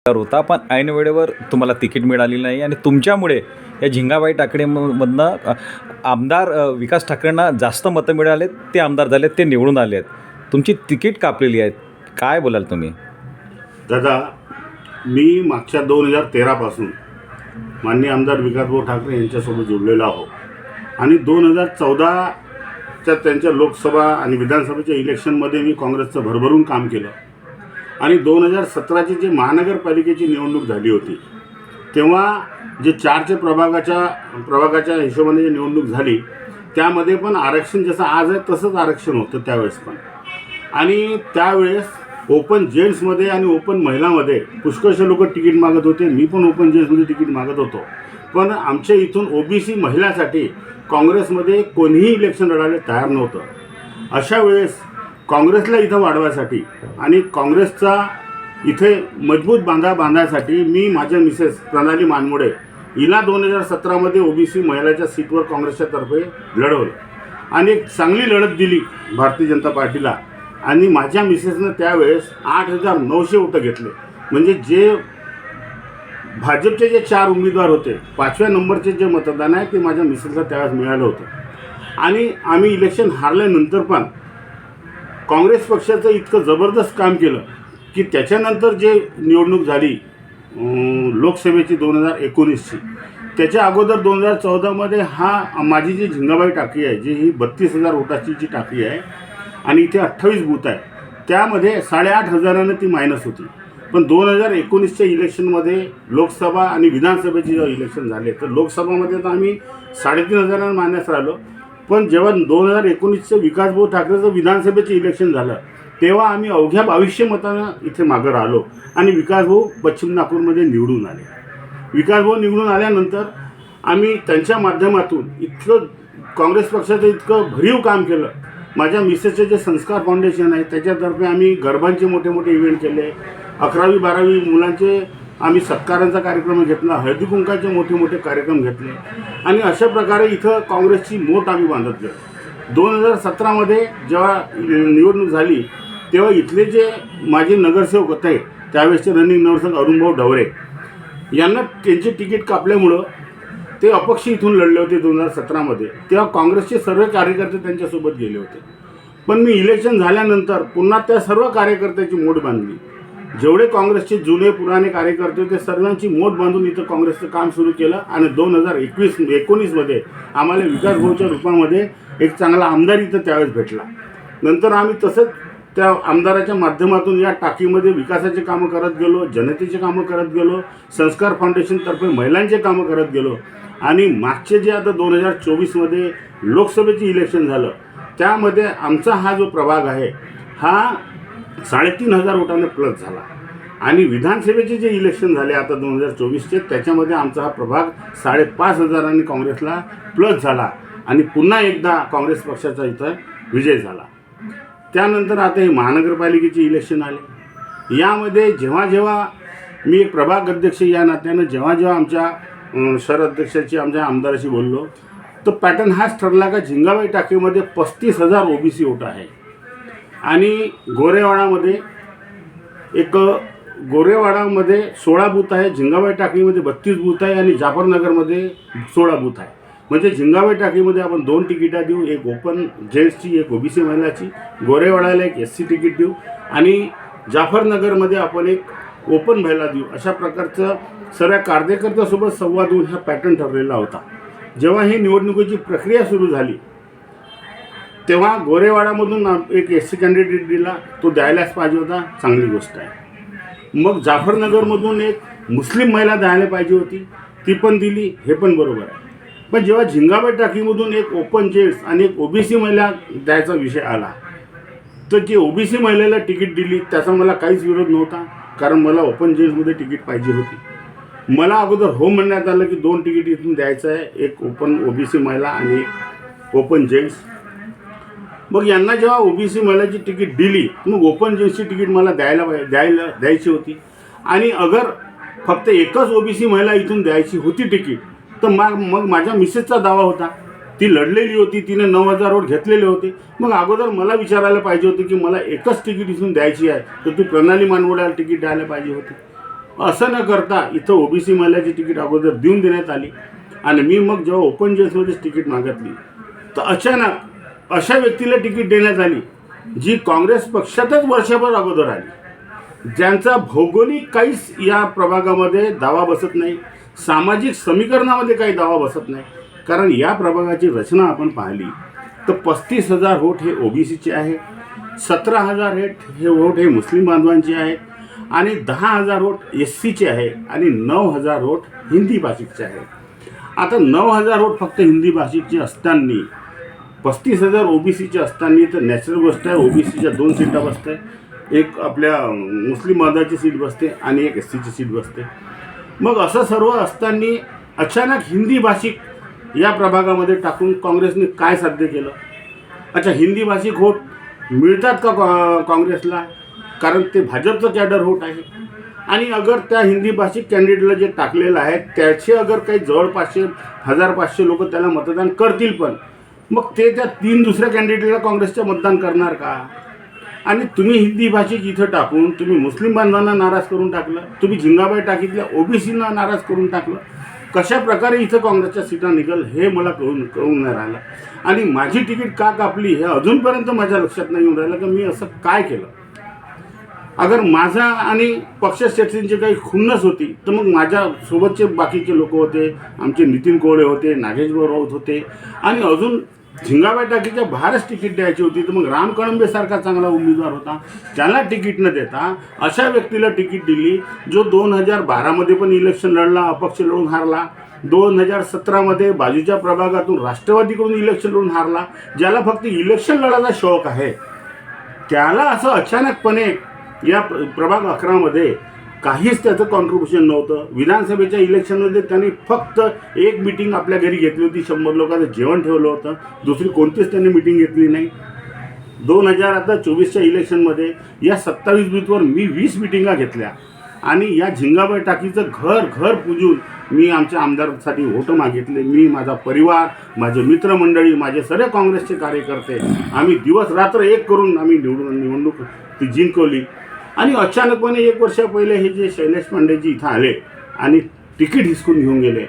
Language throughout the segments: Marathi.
होता, पण ऐन वेळेवर तुम्हाला तिकीट मिळालेलं नाही आणि तुमच्यामुळे या झिंगाबाई टाकळीमधनं आमदार विकास ठाकरेंना जास्त मतं मिळालेत, ते आमदार झालेत, ते निवडून आले आहेत. तुमची तिकीट कापलेली आहेत. काय बोलाल तुम्ही? दादा, मी मागच्या 2013 पासून माननीय आमदार विकासभाऊ ठाकरे यांच्यासोबत जोडलेलो आहो आणि 2014च्या त्यांच्या लोकसभा आणि विधानसभेच्या इलेक्शनमध्ये मी काँग्रेसचं भरभरून काम केलं आणि 2017ची जी महानगरपालिकेची निवडणूक झाली होती तेव्हा जे 4चे प्रभागाच्या हिशोबाने जी निवडणूक झाली त्यामध्ये पण आरक्षण जसं आज आहे तसंच आरक्षण होतं त्यावेळेस पण. आणि त्यावेळेस ओपन जेंट्समध्ये आणि ओपन महिलामध्ये पुष्कळशे लोक तिकीट मागत होते. मी पण ओपन जेंट्समध्ये तिकीट मागत होतो. पण आमच्या इथून ओबीसी महिलांसाठी काँग्रेसमध्ये कोणीही इलेक्शन लढायला तयार नव्हतं. अशा वेळेस काँग्रेसला इथं वाढवायसाठी आणि काँग्रेसचा इथे मजबूत बांधायसाठी मी माझ्या मिसेस प्रणाली मानमोडे हिला 2017मध्ये ओबीसी महिलाच्या सीटवर काँग्रेसच्या तर्फे लढवलं आणि एक चांगली लढत दिली भारतीय जनता पार्टीला. आणि माझ्या मिसेसनं त्यावेळेस 8,900 वोटं घेतले. म्हणजे जे भाजपचे जे 4 उमेदवार होते 5व्या नंबरचे जे मतदान आहे ते माझ्या मिसेसला त्यावेळेस मिळालं होतं. आणि आम्ही इलेक्शन हारल्यानंतर पण काँग्रेस पक्षाचं इतकं जबरदस्त काम केलं की त्याच्यानंतर जे निवडणूक झाली लोकसभेची 2019ची, त्याच्या अगोदर 2014मध्ये माझी जी झिंगाबाई टाकी आहे, जी ही 32,000 वोटाची जी टाकी आहे आणि इथे 28 बूथ आहे, त्यामध्ये 8,500 ती मायनस होती. पण 2019च्या इलेक्शनमध्ये लोकसभा आणि विधानसभेचे जेव्हा इलेक्शन झाले तर लोकसभामध्ये तर आम्ही 3,500 मायनस राहिलो. पण जेव्हा 2019चं विकासभाऊ ठाकरेचं विधानसभेचं इलेक्शन झालं तेव्हा आम्ही अवघ्या 2200 मतांना इथे मागं राहिलो आणि विकासभाऊ पश्चिम नागपूरमध्ये निवडून आले. विकासभाऊ निवडून आल्यानंतर आम्ही त्यांच्या माध्यमातून इतकं काँग्रेस पक्षाचं इतकं भरीव काम केलं. माझ्या मिसेसचे जे संस्कार फाउंडेशन आहे त्याच्यातर्फे आम्ही गरबांचे मोठे मोठे इव्हेंट केले. 11वी 12वी मुलांचे आम्ही सत्कारांचा कार्यक्रम घेतला, हळदी कुंकाचे मोठे मोठे कार्यक्रम घेतले आणि अशा प्रकारे इथं काँग्रेसची मोठ आम्ही बांधत गेलो. 2017मध्ये जेव्हा निवडणूक झाली तेव्हा इथले जे माझे नगरसेवक होते त्यावेळेसचे रनिंग नगरसेवक अरुणभाऊ ढवरे यांना त्यांचे तिकीट कापल्यामुळं ते अपक्ष इथून लढले होते 2017मध्ये. तेव्हा काँग्रेसचे सर्व कार्यकर्ते त्यांच्यासोबत गेले होते. पण मी इलेक्शन झाल्यानंतर पुन्हा त्या सर्व कार्यकर्त्याची मोठ बांधली. जेवढे काँग्रेसचे जुने पुराणे कार्यकर्ते होते सर्वांची मोठ बांधून इथं काँग्रेसचं काम सुरू केलं आणि 2019मध्ये आम्हाला विकासभाऊच्या रूपामध्ये एक चांगला आमदार इथं त्यावेळेस भेटला. नंतर आम्ही तसंच त्या आमदाराच्या माध्यमातून या टाकीमध्ये विकासाचे कामं करत गेलो, जनतेचे कामं करत गेलो, संस्कार फाउंडेशनतर्फे महिलांचे कामं करत गेलो. आणि मागचे जे आता 2024मध्ये लोकसभेचे इलेक्शन झालं त्यामध्ये आमचा हा जो प्रभाग आहे हा 3,500 वोटांनी प्लस झाला. आणि विधानसभेचे जे इलेक्शन झाले आता 2024चे त्याच्यामध्ये आमचा हा प्रभाग 5,500 काँग्रेसला प्लस झाला आणि पुन्हा एकदा काँग्रेस पक्षाचा इथं विजय झाला. त्यानंतर आता हे महानगरपालिकेचे इलेक्शन आले. यामध्ये जेव्हा जेव्हा मी एक प्रभाग अध्यक्ष या नात्यानं जेव्हा आमच्या शहर अध्यक्षाची आमच्या आमदाराशी बोललो तर पॅटर्न हाच ठरला का झिंगाबाई टाकीमध्ये 35,000 ओबीसी वोट आहे आणि गोरेवाडामध्ये 16 बूथ आहे, झिंगाबाई टाकीमध्ये 32 बूथ आहे आणि जाफरनगरमध्ये 16 बूथ आहे. म्हणजे झिंगाबाई टाकीमध्ये आपण 2 तिकीटा देऊ, एक ओपन जेंट्सची, एक ओबीसी महिलाची, गोरेवाडाला एक एससी तिकीट देऊ आणि जाफरनगरमध्ये आपण एक ओपन महिला देऊ. अशा प्रकारचं सर्व कार्यकर्त्यासोबत संवाद होऊन हा पॅटर्न ठरलेला होता. जेव्हा ही निवडणुकीची प्रक्रिया सुरू झाली तेव्हा गोरेवाडामधून एक एससी कॅन्डिडेट दिला, तो द्यायलाच पाहिजे होता, चांगली गोष्ट आहे. मग जाफरनगरमधून एक मुस्लिम महिला द्यायला पाहिजे होती, ती पण दिली, हे पण बरोबर आहे. पण जेव्हा झिंगाबाई टाकीमधून एक ओपन जेंट्स आणि एक ओबीसी महिला द्यायचा विषय आला तर जी ओबीसी महिलेला तिकीट दिली त्याचा मला काहीच विरोध नव्हता, कारण मला ओपन जेंट्समध्ये तिकीट पाहिजे होती. मला अगोदर हो म्हणण्यात आलं की 2 तिकीट इथून द्यायचं आहे, एक ओपन ओबीसी महिला आणि एक ओपन जेंट्स. मग यांना जेव्हा ओबीसी महिलाची तिकीट दिली मग ओपन जेंट्सची तिकीट मला द्यायची होती आणि अगर फक्त एकच ओबीसी महिला इथून द्यायची होती तिकीट तर मग माझ्या मिसेसचा दावा होता, ती लढलेली होती, तिने 9,000 वोट घेतलेले होते. मग अगोदर मला विचारायला पाहिजे होते की मला एकच तिकीट इथून द्यायची आहे तर तू प्रणाली मानमोड्याला तिकीट द्यायला पाहिजे होती. असं न करता इथं ओबीसी महिलाची तिकीट अगोदर देऊन देण्यात आली आणि मी मग जेव्हा ओपन जेल्समध्येच तिकीट मागितली तर अचानक अशा व्यक्तीला तिकीट देण्यात आली जी काँग्रेस पक्षातच वर्षभर अगोदर आली, ज्यांचा भौगोलिक काहीच या प्रभागामध्ये दावा बसत नाही, सामाजिक समीकरणामध्ये काही दावा बसत नाही. कारण या प्रभागाची रचना आपण पाहिली तर 35,000 वोट हे ओबीसीचे आहे, 17,000 हे वोट हे मुस्लिम बांधवांचे आहेत आणि 10,000 वोट एससीचे आहे आणि 9,000 वोट हिंदी भाषिकचे आहे. आता 9,000 वोट फक्त हिंदी भाषिकचे असताना 35,000 ओबीसीचे असताना तर नॅचरल गोष्ट आहे ओबीसीच्या 2 सीटा बसते, एक आपल्या मुस्लिम बांधवाची सीट बसते आणि एक एससीची सीट बसते. मग असं सर्व असताना अचानक हिंदी भाषिक या प्रभागामध्ये टाकून काँग्रेसने काय साध्य केलं? अच्छा, हिंदी भाषिक वोट मिळतात का काँग्रेसला? कारण ते भाजपचं कॅडर वोट आहे आणि अगर त्या हिंदी भाषिक कॅन्डिडेटला जे टाकलेलं आहे त्याचे अगर काही जवळपासचे 1,500 लोक त्याला मतदान करतील, पण मग ते त्या 3 दुसऱ्या कॅन्डिडेटला काँग्रेसचं मतदान करणार का? आणि तुम्ही हिंदी भाषिक इथं टाकून तुम्ही मुस्लिम बांधवांना नाराज करून टाकलं, तुम्ही झिंगाबाई टाकीतल्या ओबीसीना नाराज करून टाकलं. कशा प्रकारे इथं काँग्रेसच्या सीटा निघाल हे मला कळून नाही राहिलं. आणि माझी तिकीट का कापली हे अजूनपर्यंत माझ्या लक्षात नाही येऊन राहिलं की मी असं काय केलं. अगर माझा आणि पक्षश्रेष्ठींची काही खुन्नस होती तर मग माझ्यासोबतचे बाकीचे लोक होते, आमचे नितीन कोळे होते, नागेशभाऊ राऊत होते आणि अजून झिंगाबाई टाकीच्या बाहेरच तिकीट द्यायची होती तर मग राम कळंबेसारखा चांगला उमेदवार होता, त्याला तिकीट न देता अशा व्यक्तीला तिकीट दिली जो 2012मध्ये पण इलेक्शन लढला, अपक्ष लढून हारला, 2017मध्ये बाजूच्या प्रभागातून राष्ट्रवादीकडून इलेक्शन लढून हारला, ज्याला फक्त इलेक्शन लढायचा शौक आहे, त्याला असं अचानकपणे या प्रभाग 11मध्ये काहीच त्याचं कॉन्ट्रीब्युशन नव्हतं. विधानसभेच्या इलेक्शनमध्ये त्यांनी फक्त एक मीटिंग आपल्या घरी घेतली होती, 100 लोकांचं जेवण ठेवलं होतं, दुसरी कोणतीच त्यांनी मीटिंग घेतली नाही. 2024च्या इलेक्शनमध्ये या 27 बूथवर मी 20 मिटिंगा घेतल्या आणि या झिंगाबाई टाकीचं घर घर पुजून मी आमच्या आमदारासाठी वोट मागितले. मी, माझा परिवार, माझे मित्रमंडळी, माझे सर्व काँग्रेसचे कार्यकर्ते आम्ही दिवस रात्र एक करून आम्ही निवडणूक ती जिंकवली. आणि अचानकपणे 1 वर्ष पहिले हे जे शैलेश पांडेजी इथं आले आणि तिकीट हिसकून घेऊन गेले,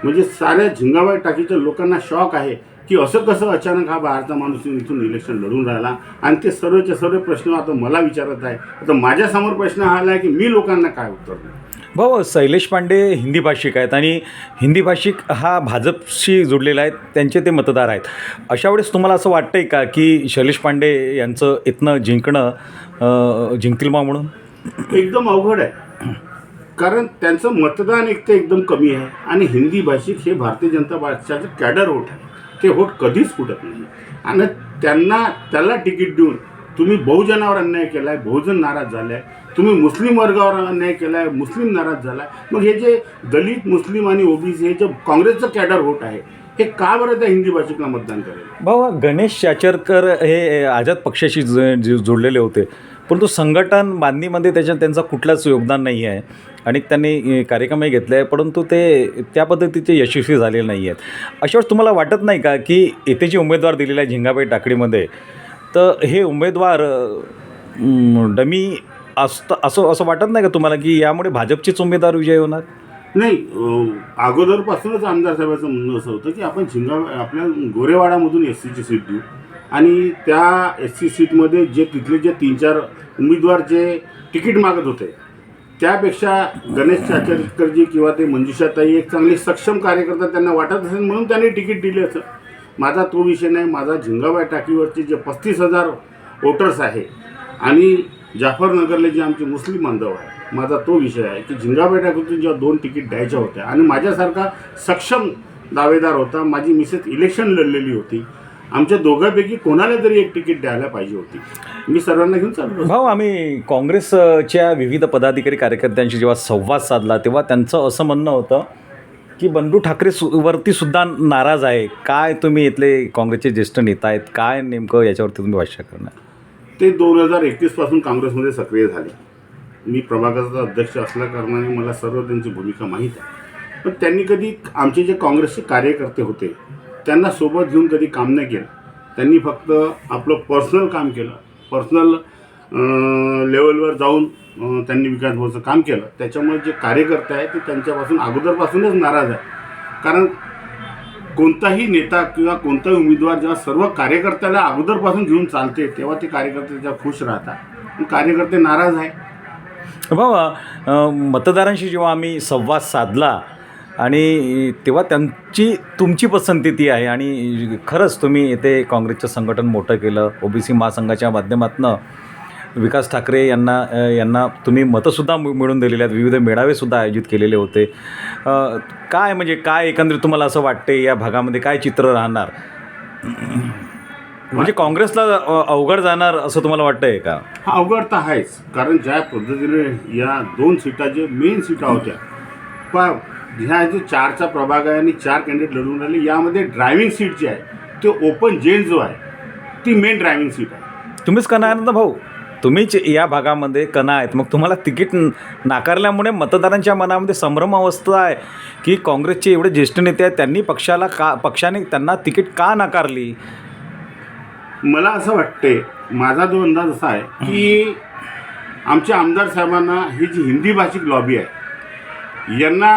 म्हणजे साऱ्या झिंगाबाई टाकीच्या लोकांना शॉक आहे की असं कसं अचानक हा बाहेरचा माणूस इथून इलेक्शन लढून राहिला. आणि ते सर्वचे सर्व प्रश्न आता मला विचारत आहे. आता माझ्यासमोर प्रश्न हा आला आहे की मी लोकांना काय उत्तर देऊ. भाऊ, शैलेश पांडे हिंदी भाषिक आहेत आणि हिंदी भाषिक हा भाजपशी जोडलेला आहे, त्यांचे ते मतदार आहेत. अशा वेळेस तुम्हाला असं वाटतंय का की शैलेश पांडे यांचं इथनं जिंकतील बा म्हणून? एकदम अवघड आहे, कारण त्यांचं मतदान एक तर एकदम कमी आहे आणि हिंदी भाषिक हे भारतीय जनता पक्षाचं कॅडर वोट आहे, ते वोट कधीच फुटत नाही. आणि त्याला तिकीट देऊन तुम्ही बहुजनावर अन्याय केला आहे, बहुजन नाराज झाले आहे, तुम्ही मुस्लिम वर्गावर अन्याय केला आहे, मुस्लिम नाराज झाला आहे. मग हे जे दलित, मुस्लिम आणि ओबीसी हे जे काँग्रेसचं कॅडर वोट आहे हे का बरं त्या हिंदी भाषिकला मतदान करेल? भाऊ, गणेश चाचरकर हे आझाद पक्षाशी जोडलेले होते, परंतु संघटन बांधणीमध्ये त्यांचा कुठलाच योगदान नाही आहे आणि त्यांनी कार्यक्रमही घेतले आहे, परंतु ते त्या पद्धतीचे यशस्वी झालेले नाही आहेत. अशा वेळेस तुम्हाला वाटत नाही का की येथे जे उमेदवार दिलेले आहे झिंगाबाई टाकडीमध्ये, तर हे उमेदवार डमी असं वाटत नाही का तुम्हाला की यामुळे भाजपचेच उमेदवार विजय होणार? नाही, अगोदरपासूनच आमदार साहेबांचं म्हणणं असं होतं की आपण आपल्या गोरेवाडामधून एससीची सीट देऊ आणि त्या एससी सीटमध्ये तिथले जे 3-4 उमेदवार जे तिकीट मागत होते त्यापेक्षा गणेश चाचरकरजी किंवा ते मंजुषाताई एक चांगली सक्षम कार्यकर्ता त्यांना वाटत असेल म्हणून त्यांनी तिकीट दिले असं. माझा तो विषय नाही. माझा झिंगाबाई टाकीवरचे जे 35,000 वोटर्स आहे आणि जाफरनगरले जे आमचे मुस्लिम बांधव आहे, माझा तो विषय आहे की झिंगाबाई टाकीतून जेव्हा 2 तिकीट द्यायच्या होत्या आणि माझ्यासारखा सक्षम दावेदार होता, माझी मिसेस इलेक्शन लढलेली होती, आमच्या दोघांपैकी कोणाला तरी एक तिकीट द्यायला पाहिजे होती. मी सर्वांना घेऊन चाललो. भाऊ, आम्ही काँग्रेसच्या विविध पदाधिकारी कार्यकर्त्यांशी जेव्हा संवाद साधला तेव्हा त्यांचं असं म्हणणं होतं की बंडू ठाकरे वरती सुद्धा नाराज आहे. काय तुम्ही इथले काँग्रेसचे ज्येष्ठ नेता आहेत, काय नेमकं याच्यावरती तुम्ही भाष्य करणार? ते 2021 पासून काँग्रेसमध्ये सक्रिय झाले. मी प्रभागाचा अध्यक्ष असल्याकारणाने मला सर्व त्यांची भूमिका माहीत आहे. पण त्यांनी कधी आमचे जे काँग्रेसचे कार्यकर्ते होते त्यांना सोबत घेऊन कधी काम नाही केलं. त्यांनी फक्त आपलं पर्सनल काम केलं, पर्सनल लेवलवर जाऊन त्यांनी विकास भाऊचं काम केलं. त्याच्यामुळे जे कार्यकर्ते आहे ते त्यांच्यापासून अगोदरपासूनच नाराज आहे. कारण कोणताही नेता किंवा कोणताही उमेदवार जेव्हा सर्व कार्यकर्त्याला अगोदरपासून घेऊन चालते तेव्हा ते कार्यकर्ते त्याच्यावर खुश राहतात. पण कार्यकर्ते नाराज आहे. भाऊ, मतदारांशी जेव्हा आम्ही संवाद साधला आणि तेव्हा तुमची पसंती ती आहे आणि खरंच तुम्ही इथे काँग्रेसचं संघटन मोठं केलं. ओबीसी महासंघाच्या माध्यमातून विकास ठाकरे यांना तुम्ही मतंसुद्धा मिळवून दिलेले आहेत. विविध मेळावेसुद्धा आयोजित केलेले होते. काय एकंदरीत तुम्हाला असं वाटते या भागामध्ये काय चित्र राहणार? म्हणजे काँग्रेसला अवघड जाणार असं तुम्हाला वाटतंय का? हा, अवघड तर आहेच. कारण ज्या पद्धतीने या 2 सीटा जे मेन सीटा होत्या ह्या जे 4चा प्रभाग आहे आणि 4 कॅन्डिडेट लढून राहिले, यामध्ये ड्रायव्हिंग सीट जी आहे ते ओपन जेल जो आहे ती मेन ड्रायव्हिंग सीट आहे. तुम्हीच कना आहेत ना भाऊ, तुम्हीच या भागामध्ये कना आहेत. मग तुम्हाला तिकीट नाकारल्यामुळे मतदारांच्या मनामध्ये संभ्रम अवस्था आहे की काँग्रेसचे एवढे ज्येष्ठ नेते आहेत त्यांनी पक्षाने त्यांना तिकीट का नाकारली? मला असं वाटते, माझा जो अंदाज असा आहे की आमच्या आमदार साहेबांना ही जी हिंदी भाषिक लॉबी आहे यांना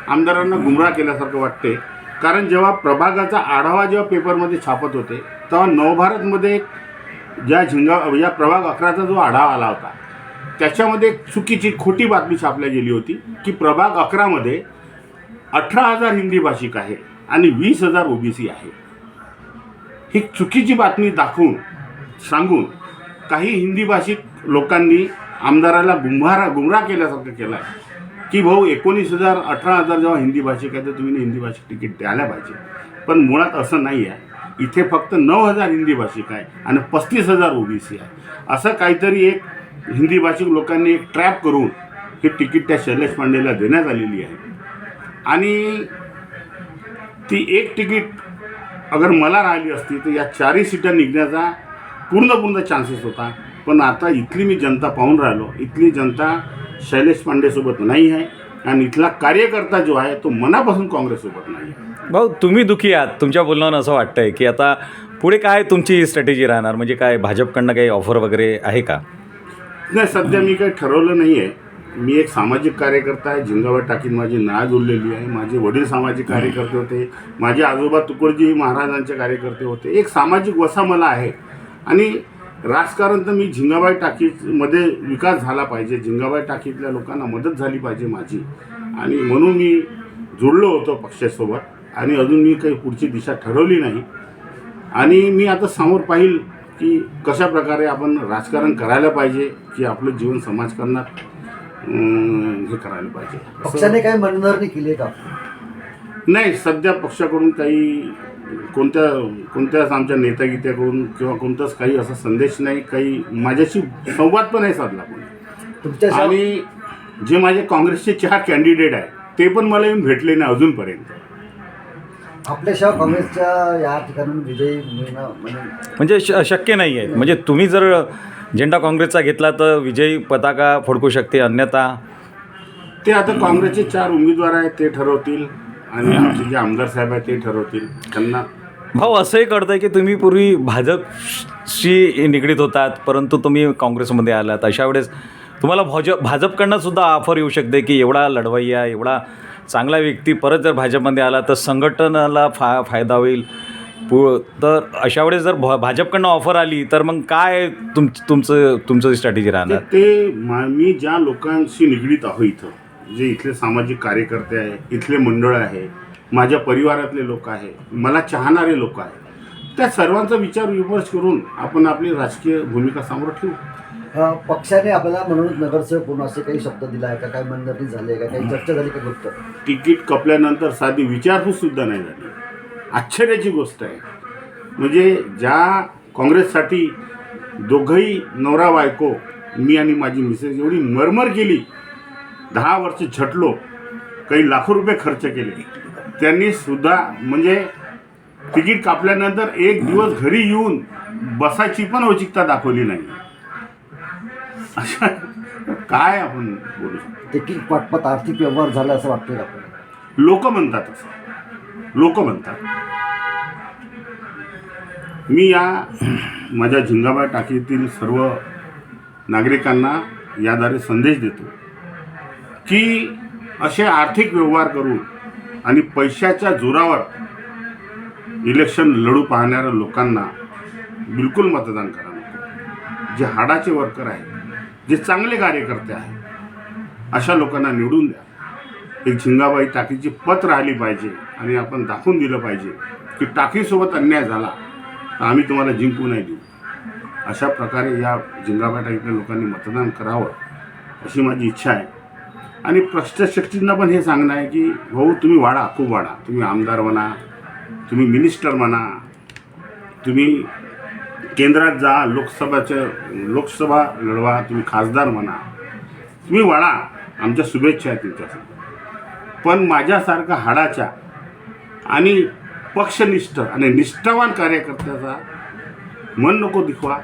आमदारांना गुमराह केल्यासारखं वाटते. कारण जेव्हा प्रभागाचा आढावा जेव्हा पेपरमध्ये छापत होते तेव्हा नवभारतमध्ये या प्रभाग 11चा जो आढावा आला होता त्याच्यामध्ये एक चुकीची खोटी बातमी छापल्या गेली होती की प्रभाग 11मध्ये 18,000 हिंदी भाषिक आहे आणि 20,000 ओबीसी आहे. ही चुकीची बातमी सांगून काही हिंदी भाषिक लोकांनी आमदाराला गुमराह केल्यासारखं केलं आहे की भाऊ 19,000 18,000 जेव्हा हिंदी भाषिक आहे तर तुम्ही हिंदी भाषिक तिकीट द्यायला पाहिजे. पण मुळात असं नाही आहे. इथे फक्त 9,000 हिंदी भाषिक आहे आणि 35,000 ओबीसी आहे. असं काहीतरी एक हिंदी भाषिक लोकांनी एक ट्रॅप करून हे तिकीट त्या शैलेश पांडेला देण्यात आलेली आहे. आणि ती एक तिकीट अगर मला राहिली असती तर या 4ही सीटा निघण्याचा पूर्ण चान्सेस होता. पण आता इथली मी जनता पाहून राहिलो, इथली जनता शैलेश पांडेसोबत नाही आहे आणि इथला कार्यकर्ता जो आहे तो मनापासून काँग्रेससोबत नाही आहे. भाऊ, तुम्ही दुखी आहात. तुमच्या बोलण्यानं असं वाटतंय की आता पुढे काय तुमची स्ट्रॅटेजी राहणार? म्हणजे काय भाजपकडनं काही ऑफर वगैरे आहे का? नाही, सध्या मी काही ठरवलं नाही आहे. मी एक सामाजिक कार्यकर्ता आहे. झिंगाबाई टाकीत माझी नाळ जुळलेली आहे. माझे वडील सामाजिक कार्यकर्ते होते. माझे आजोबा तुकडोजी महाराजांचे कार्यकर्ते होते. एक सामाजिक वसा मला आहे. आणि राजकारण तर मी झिंगाबाई टाकीमध्ये विकास झाला पाहिजे, झिंगाबाई टाकीतल्या लोकांना मदत झाली पाहिजे माझी, आणि म्हणून मी जुळलो होतो पक्षासोबत. आणि अजून मी काही पुढची दिशा ठरवली नाही. आणि मी आता समोर पाहिल की कशा प्रकारे आपण राजकारण करायला पाहिजे की आपलं जीवन समाजकारणात हे करायला पाहिजे. पक्षाने काही मनधरणी केली का? नाही, सध्या पक्षाकडून काही कोणत्याच आमच्या नेत्यागित्याकडून किंवा कोणताच काही असा संदेश नाही, काही माझ्याशी संवाद पण नाही साधला कोणी तुमच्या. आणि जे माझे काँग्रेसचे 4 कॅन्डिडेट आहेत ते पण मला येऊन भेटले नाही अजूनपर्यंत. आपल्याशिवाय काँग्रेसच्या या ठिकाणी विजयी मिळणं म्हणजे शक्य नाही आहे. म्हणजे तुम्ही जर झेंडा काँग्रेसचा घेतला तर विजयी पताका फडकू शकते, अन्यथा ते आता काँग्रेसचे 4 उमेदवार आहेत ते ठरवतील आणि आमचे जे आमदार साहेब आहेत ते ठरवतील. त्यांना भाऊ असंही कळतंय की तुम्ही पूर्वी भाजपशी निगडीत होतात परंतु तुम्ही काँग्रेसमध्ये आलात. अशा वेळेस तुम्हाला भाजपकडनं सुद्धा ऑफर येऊ शकते की एवढा लढवय्या, एवढा चांगला व्यक्ती परत जर भाजपमध्ये आला तर संघटनाला फायदा होईल. तर अशा वेळेस जर भाजपकडनं ऑफर आली तर मग काय तुमचं स्ट्रॅटेजी राहणार? ते मी ज्या लोकांशी निगडीत आहो इथं, जे इथले सामाजिक कार्यकर्ते आहे, इथले मंडळ आहे, माझ्या परिवारातले लोक आहे, मला चाहणारे लोक आहेत, त्या सर्वांचा विचार विमर्श करून आपण आपली राजकीय भूमिका समोर ठेवू. पक्षाने आपल्याला म्हणून नगरसेवक म्हणून असे काही शब्द दिला आहे का? काही मनधरणी झाली आहे का? काही चर्चा झाली का? गोष्ट तिकीट कपल्यानंतर साधी विचारपूस सुद्धा नाही झाली. आश्चर्याची गोष्ट आहे. म्हणजे ज्या काँग्रेससाठी दोघंही नवरा बायको, मी आणि माझी मिसेस एवढी मरमर केली, 10 वर्ष झटलो, काही लाखो रुपये खर्च केले, त्यांनी सुद्धा म्हणजे तिकीट कापल्यानंतर एक दिवस घरी येऊन बसायची पण औचित्यता दाखवली नाही. अशा काय आपण बोलू शकतो? तिकीट पाठपात आर्थिक व्यवहार झाला असं वाटतं का? लोक म्हणतात असं, लोक म्हणतात. मी या माझ्या झिंगाबाई टाकीतील सर्व नागरिकांना याद्वारे संदेश देतो की असे आर्थिक व्यवहार करून आणि पैशाच्या जोरावर इलेक्शन लढू पाहणाऱ्या लोकांना बिलकुल मतदान करा नको. जे हाडाचे वर्कर आहेत, जे चांगले कार्यकर्ते आहेत, अशा लोकांना निवडून द्या. एक झिंगाबाई टाकीची पत राहिली पाहिजे आणि आपण दाखवून दिलं पाहिजे की टाकीसोबत अन्याय झाला तर आम्ही तुम्हाला जिंकू नाही देऊ. अशा प्रकारे या झिंगाबाई टाकीतल्या लोकांनी मतदान करावं अशी माझी इच्छा आहे. आणि प्रशासकीयांना पण हे सांगणं आहे की भाऊ तुम्ही वाढा, खूप वाढा. तुम्ही आमदार म्हणा, तुम्ही मिनिस्टर म्हणा, तुम्ही केंद्रात जा, लोकसभा लढवा, तुम्ही खासदार म्हणा, तुम्ही वाढा. आमच्या शुभेच्छा आहेत तुमच्यासाठी. पण माझ्यासारखा हाडाच्या आणि पक्षनिष्ठ आणि निष्ठावान कार्यकर्त्याचा मन नको दिखवा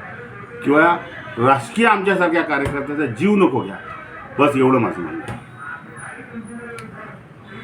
किंवा राजकीय आमच्यासारख्या कार्यकर्त्याचा जीव नको घ्या. बस एवढं माझं म्हणणं आहे.